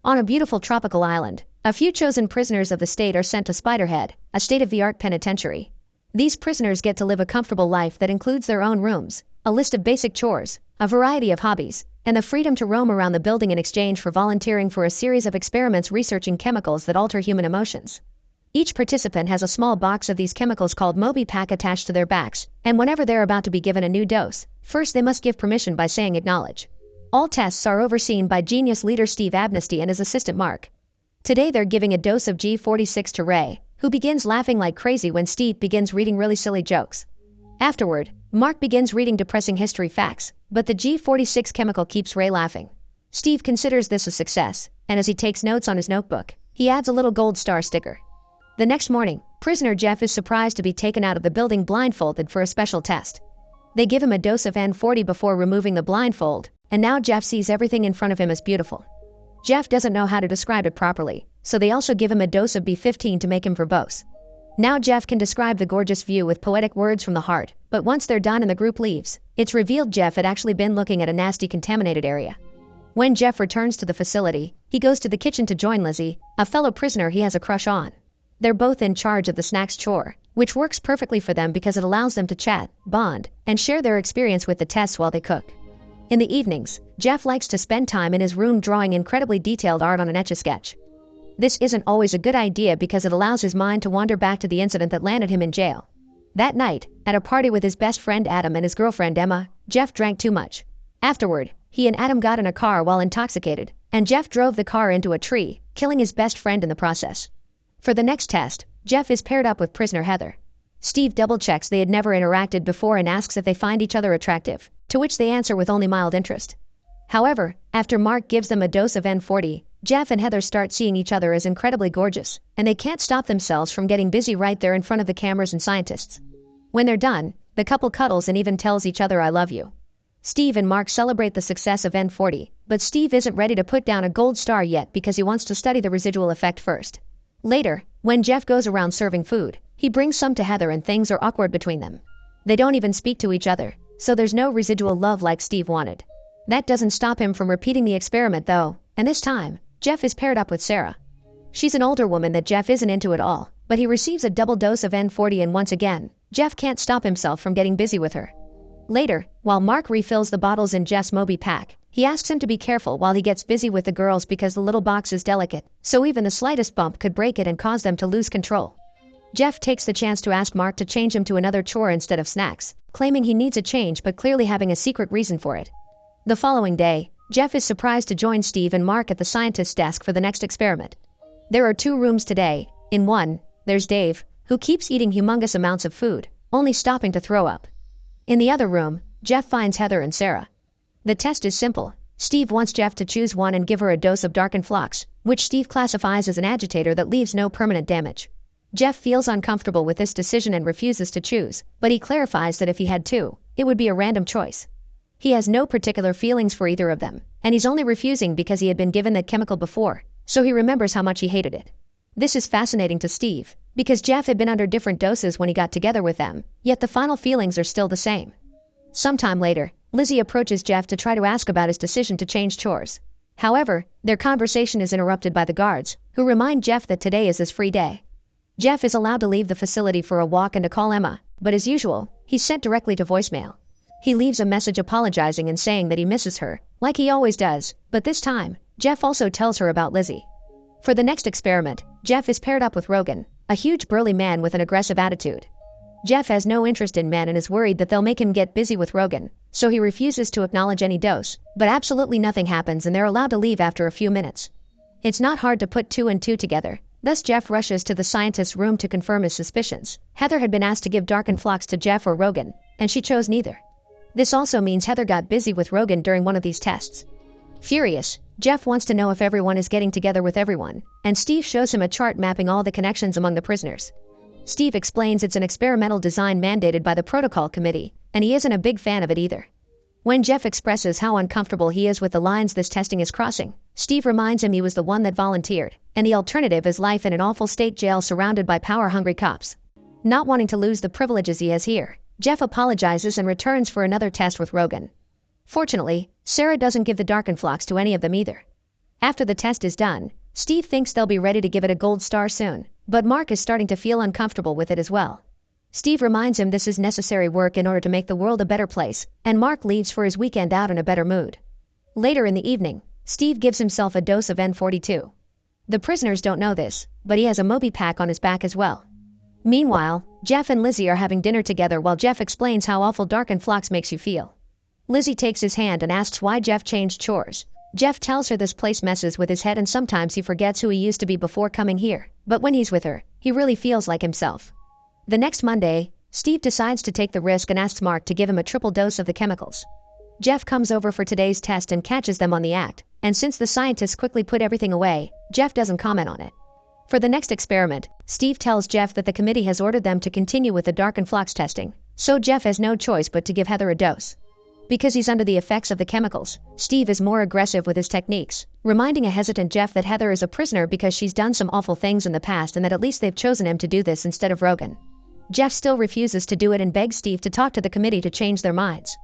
On a beautiful tropical island, a few chosen prisoners of the state are sent to Spiderhead, a state-of-the-art penitentiary. These prisoners get to live a comfortable life that includes their own rooms, a list of basic chores, a variety of hobbies, and the freedom to roam around the building in exchange for volunteering for a series of experiments researching chemicals that alter human emotions. Each participant has a small box of these chemicals called Moby Pack attached to their backs, and whenever they're about to be given a new dose, first they must give permission by saying acknowledge. All tests are overseen by genius leader Steve Abnesti and his assistant Mark. Today they're giving a dose of G46 to Ray, who begins laughing like crazy when Steve begins reading really silly jokes. Afterward, Mark begins reading depressing history facts, but the G46 chemical keeps Ray laughing. Steve considers this a success, and as he takes notes on his notebook, he adds a little gold star sticker. The next morning, prisoner Jeff is surprised to be taken out of the building blindfolded for a special test. They give him a dose of N40 before removing the blindfold, and now Jeff sees everything in front of him as beautiful. Jeff doesn't know how to describe it properly, so they also give him a dose of B15 to make him verbose. Now Jeff can describe the gorgeous view with poetic words from the heart, but once they're done and the group leaves, it's revealed Jeff had actually been looking at a nasty contaminated area. When Jeff returns to the facility, he goes to the kitchen to join Lizzie, a fellow prisoner he has a crush on. They're both in charge of the snacks chore, which works perfectly for them because it allows them to chat, bond, and share their experience with the tests while they cook. In the evenings, Jeff likes to spend time in his room drawing incredibly detailed art on an Etch-a-Sketch. This isn't always a good idea because it allows his mind to wander back to the incident that landed him in jail. That night, at a party with his best friend Adam and his girlfriend Emma, Jeff drank too much. Afterward, he and Adam got in a car while intoxicated, and Jeff drove the car into a tree, killing his best friend in the process. For the next test, Jeff is paired up with prisoner Heather. Steve double-checks they had never interacted before and asks if they find each other attractive, to which they answer with only mild interest. However, after Mark gives them a dose of N40, Jeff and Heather start seeing each other as incredibly gorgeous, and they can't stop themselves from getting busy right there in front of the cameras and scientists. When they're done, the couple cuddles and even tells each other I love you. Steve and Mark celebrate the success of N40, but Steve isn't ready to put down a gold star yet because he wants to study the residual effect first. Later, when Jeff goes around serving food, he brings some to Heather and things are awkward between them. They don't even speak to each other, so there's no residual love like Steve wanted. That doesn't stop him from repeating the experiment though, and this time, Jeff is paired up with Sarah. She's an older woman that Jeff isn't into at all, but he receives a double dose of N40 and once again, Jeff can't stop himself from getting busy with her. Later, while Mark refills the bottles in Jeff's Moby Pack, he asks him to be careful while he gets busy with the girls because the little box is delicate, so even the slightest bump could break it and cause them to lose control. Jeff takes the chance to ask Mark to change him to another chore instead of snacks, claiming he needs a change but clearly having a secret reason for it. The following day, Jeff is surprised to join Steve and Mark at the scientist's desk for the next experiment. There are 2 rooms today. In one, there's Dave, who keeps eating humongous amounts of food, only stopping to throw up. In the other room, Jeff finds Heather and Sarah. The test is simple. Steve wants Jeff to choose one and give her a dose of darkened flux, which Steve classifies as an agitator that leaves no permanent damage. Jeff feels uncomfortable with this decision and refuses to choose, but he clarifies that if he had to, it would be a random choice. He has no particular feelings for either of them, and he's only refusing because he had been given that chemical before, so he remembers how much he hated it. This is fascinating to Steve, because Jeff had been under different doses when he got together with them, yet the final feelings are still the same. Sometime later, Lizzie approaches Jeff to try to ask about his decision to change chores. However, their conversation is interrupted by the guards, who remind Jeff that today is his free day. Jeff is allowed to leave the facility for a walk and to call Emma, but as usual, he's sent directly to voicemail. He leaves a message apologizing and saying that he misses her, like he always does, but this time, Jeff also tells her about Lizzie. For the next experiment, Jeff is paired up with Rogan, a huge burly man with an aggressive attitude. Jeff has no interest in men and is worried that they'll make him get busy with Rogan, so he refuses to acknowledge any dose, but absolutely nothing happens and they're allowed to leave after a few minutes. It's not hard to put 2 and 2 together, thus Jeff rushes to the scientist's room to confirm his suspicions. Heather had been asked to give darkened flux to Jeff or Rogan, and she chose neither. This also means Heather got busy with Rogan during one of these tests. Furious, Jeff wants to know if everyone is getting together with everyone, and Steve shows him a chart mapping all the connections among the prisoners. Steve explains it's an experimental design mandated by the protocol committee, and he isn't a big fan of it either. When Jeff expresses how uncomfortable he is with the lines this testing is crossing, Steve reminds him he was the one that volunteered, and the alternative is life in an awful state jail surrounded by power-hungry cops. Not wanting to lose the privileges he has here, Jeff apologizes and returns for another test with Rogan. Fortunately, Sarah doesn't give the darkened flux to any of them either. After the test is done, Steve thinks they'll be ready to give it a gold star soon, but Mark is starting to feel uncomfortable with it as well. Steve reminds him this is necessary work in order to make the world a better place, and Mark leaves for his weekend out in a better mood. Later in the evening, Steve gives himself a dose of N42. The prisoners don't know this, but he has a Moby pack on his back as well. Meanwhile, Jeff and Lizzie are having dinner together while Jeff explains how awful Dark & Phlox makes you feel. Lizzie takes his hand and asks why Jeff changed chores. Jeff tells her this place messes with his head and sometimes he forgets who he used to be before coming here, but when he's with her, he really feels like himself. The next Monday, Steve decides to take the risk and asks Mark to give him a triple dose of the chemicals. Jeff comes over for today's test and catches them on the act, and since the scientists quickly put everything away, Jeff doesn't comment on it. For the next experiment, Steve tells Jeff that the committee has ordered them to continue with the Dark & Phlox testing, so Jeff has no choice but to give Heather a dose. Because he's under the effects of the chemicals, Steve is more aggressive with his techniques, reminding a hesitant Jeff that Heather is a prisoner because she's done some awful things in the past and that at least they've chosen him to do this instead of Rogan. Jeff still refuses to do it and begs Steve to talk to the committee to change their minds.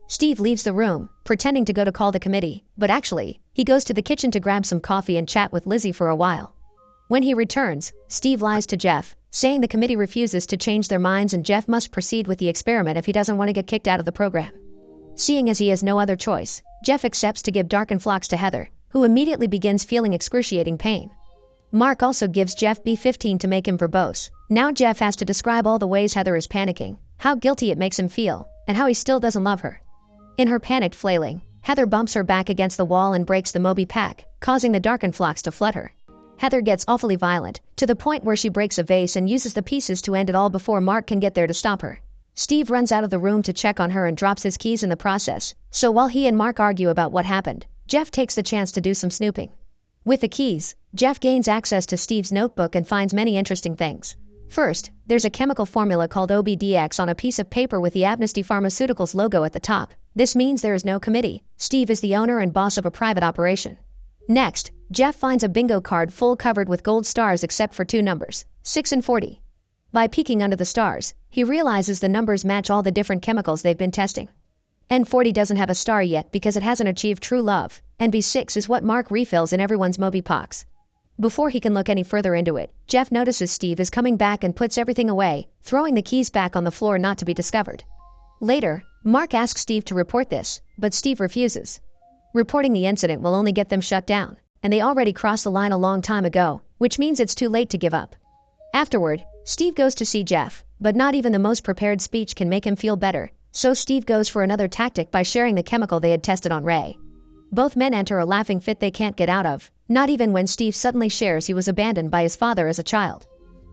Steve leaves the room, pretending to go to call the committee, but actually, he goes to the kitchen to grab some coffee and chat with Lizzie for a while. When he returns, Steve lies to Jeff, saying the committee refuses to change their minds and Jeff must proceed with the experiment if he doesn't want to get kicked out of the program. Seeing as he has no other choice, Jeff accepts to give Dark & Phlox to Heather, who immediately begins feeling excruciating pain. Mark also gives Jeff B15 to make him verbose. Now Jeff has to describe all the ways Heather is panicking, how guilty it makes him feel, and how he still doesn't love her. In her panicked flailing, Heather bumps her back against the wall and breaks the Moby pack, causing the Dark & Phlox to flood her. Heather gets awfully violent, to the point where she breaks a vase and uses the pieces to end it all before Mark can get there to stop her. Steve runs out of the room to check on her and drops his keys in the process, so while he and Mark argue about what happened, Jeff takes the chance to do some snooping. With the keys, Jeff gains access to Steve's notebook and finds many interesting things. First, there's a chemical formula called OBDX on a piece of paper with the Amnesty Pharmaceuticals logo at the top. This means there is no committee. Steve is the owner and boss of a private operation. Next, Jeff finds a bingo card full covered with gold stars except for two numbers, 6 and 40. By peeking under the stars, he realizes the numbers match all the different chemicals they've been testing. N40 doesn't have a star yet because it hasn't achieved true love, and B6 is what Mark refills in everyone's Moby Pox. Before he can look any further into it, Jeff notices Steve is coming back and puts everything away, throwing the keys back on the floor not to be discovered. Later, Mark asks Steve to report this, but Steve refuses. Reporting the incident will only get them shut down, and they already crossed the line a long time ago, which means it's too late to give up. Afterward, Steve goes to see Jeff, but not even the most prepared speech can make him feel better, so Steve goes for another tactic by sharing the chemical they had tested on Ray. Both men enter a laughing fit they can't get out of, not even when Steve suddenly shares he was abandoned by his father as a child.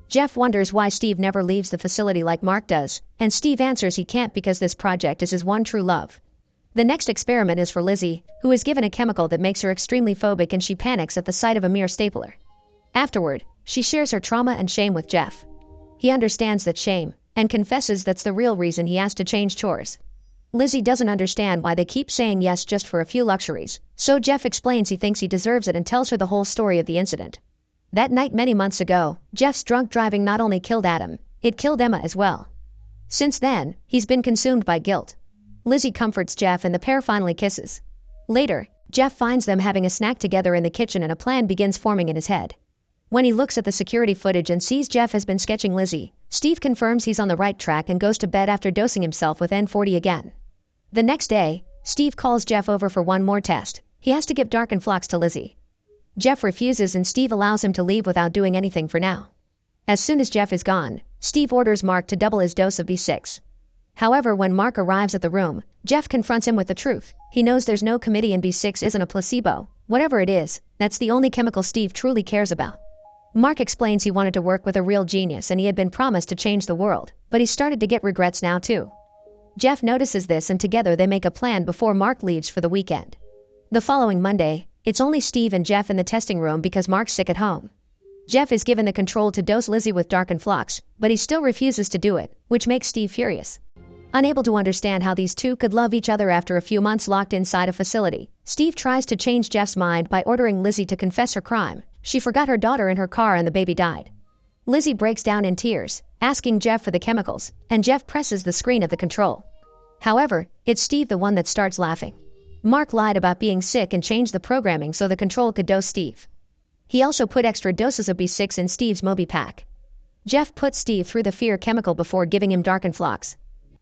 Jeff wonders why Steve never leaves the facility like Mark does, and Steve answers he can't because this project is his one true love. The next experiment is for Lizzie, who is given a chemical that makes her extremely phobic and she panics at the sight of a mere stapler. Afterward, she shares her trauma and shame with Jeff. He understands that shame, and confesses that's the real reason he has to change chores. Lizzie doesn't understand why they keep saying yes just for a few luxuries, so Jeff explains he thinks he deserves it and tells her the whole story of the incident. That night many months ago, Jeff's drunk driving not only killed Adam, it killed Emma as well. Since then, he's been consumed by guilt. Lizzie comforts Jeff and the pair finally kisses. Later, Jeff finds them having a snack together in the kitchen and a plan begins forming in his head. When he looks at the security footage and sees Jeff has been sketching Lizzie, Steve confirms he's on the right track and goes to bed after dosing himself with N40 again. The next day, Steve calls Jeff over for one more test. He has to give Dark & Phlox to Lizzie. Jeff refuses and Steve allows him to leave without doing anything for now. As soon as Jeff is gone, Steve orders Mark to double his dose of B6. However, when Mark arrives at the room, Jeff confronts him with the truth. He knows there's no committee and B6 isn't a placebo. Whatever it is, that's the only chemical Steve truly cares about. Mark explains he wanted to work with a real genius and he had been promised to change the world, but he started to get regrets now too. Jeff notices this and together they make a plan before Mark leaves for the weekend. The following Monday, it's only Steve and Jeff in the testing room because Mark's sick at home. Jeff is given the control to dose Lizzie with Dark & Phlox, but he still refuses to do it, which makes Steve furious. Unable to understand how these two could love each other after a few months locked inside a facility, Steve tries to change Jeff's mind by ordering Lizzie to confess her crime. She forgot her daughter in her car and the baby died. Lizzie breaks down in tears, asking Jeff for the chemicals, and Jeff presses the screen of the control. However, it's Steve the one that starts laughing. Mark lied about being sick and changed the programming so the control could dose Steve. He also put extra doses of B6 in Steve's Moby pack. Jeff puts Steve through the fear chemical before giving him Darkenflox.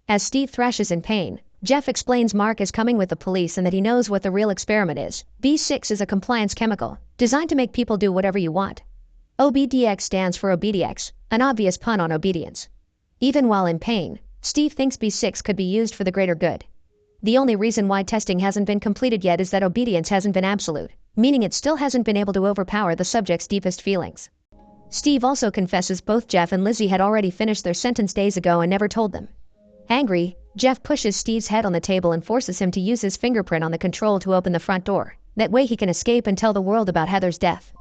As Steve thrashes in pain, Jeff explains Mark is coming with the police and that he knows what the real experiment is. B6 is a compliance chemical, designed to make people do whatever you want. OBDX stands for obedience, an obvious pun on obedience. Even while in pain, Steve thinks B6 could be used for the greater good. The only reason why testing hasn't been completed yet is that obedience hasn't been absolute, meaning it still hasn't been able to overpower the subject's deepest feelings. Steve also confesses both Jeff and Lizzie had already finished their sentence days ago and never told them. Angry, Jeff pushes Steve's head on the table and forces him to use his fingerprint on the control to open the front door. That way he can escape and tell the world about Heather's death.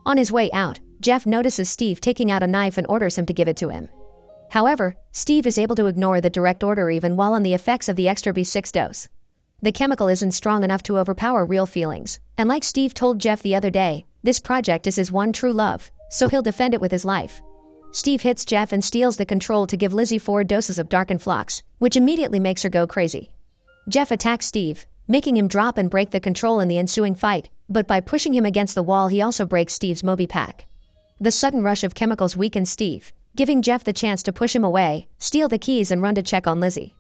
On his way out, Jeff notices Steve taking out a knife and orders him to give it to him. However, Steve is able to ignore the direct order even while on the effects of the extra B6 dose. The chemical isn't strong enough to overpower real feelings, and like Steve told Jeff the other day, this project is his one true love, so he'll defend it with his life. Steve hits Jeff and steals the control to give Lizzie 4 doses of Darkenflox, which immediately makes her go crazy. Jeff attacks Steve, making him drop and break the control in the ensuing fight, but by pushing him against the wall he also breaks Steve's Moby pack. The sudden rush of chemicals weakens Steve, giving Jeff the chance to push him away, steal the keys and run to check on Lizzie.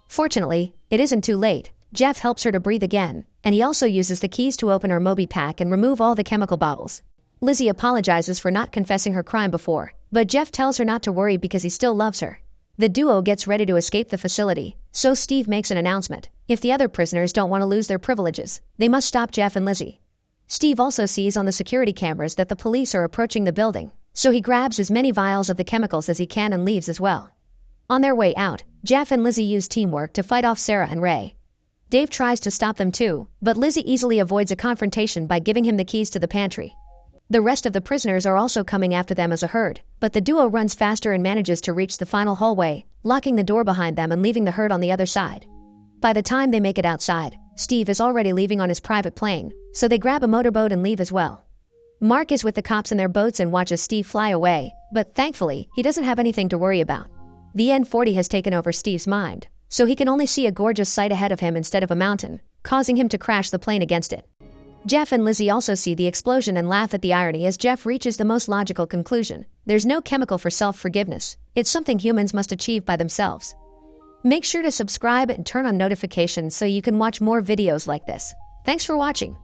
Fortunately, it isn't too late. Jeff helps her to breathe again, and he also uses the keys to open her Moby pack and remove all the chemical bottles. Lizzie apologizes for not confessing her crime before, but Jeff tells her not to worry because he still loves her. The duo gets ready to escape the facility, so Steve makes an announcement. If the other prisoners don't want to lose their privileges, they must stop Jeff and Lizzie. Steve also sees on the security cameras that the police are approaching the building, so he grabs as many vials of the chemicals as he can and leaves as well. On their way out, Jeff and Lizzie use teamwork to fight off Sarah and Ray. Dave tries to stop them too, but Lizzie easily avoids a confrontation by giving him the keys to the pantry. The rest of the prisoners are also coming after them as a herd, but the duo runs faster and manages to reach the final hallway, locking the door behind them and leaving the herd on the other side. By the time they make it outside, Steve is already leaving on his private plane, so they grab a motorboat and leave as well. Mark is with the cops in their boats and watches Steve fly away, but thankfully, he doesn't have anything to worry about. The N40 has taken over Steve's mind, so he can only see a gorgeous sight ahead of him instead of a mountain, causing him to crash the plane against it. Jeff and Lizzie also see the explosion and laugh at the irony as Jeff reaches the most logical conclusion. There's no chemical for self-forgiveness. It's something humans must achieve by themselves. Make sure to subscribe and turn on notifications so you can watch more videos like this. Thanks for watching.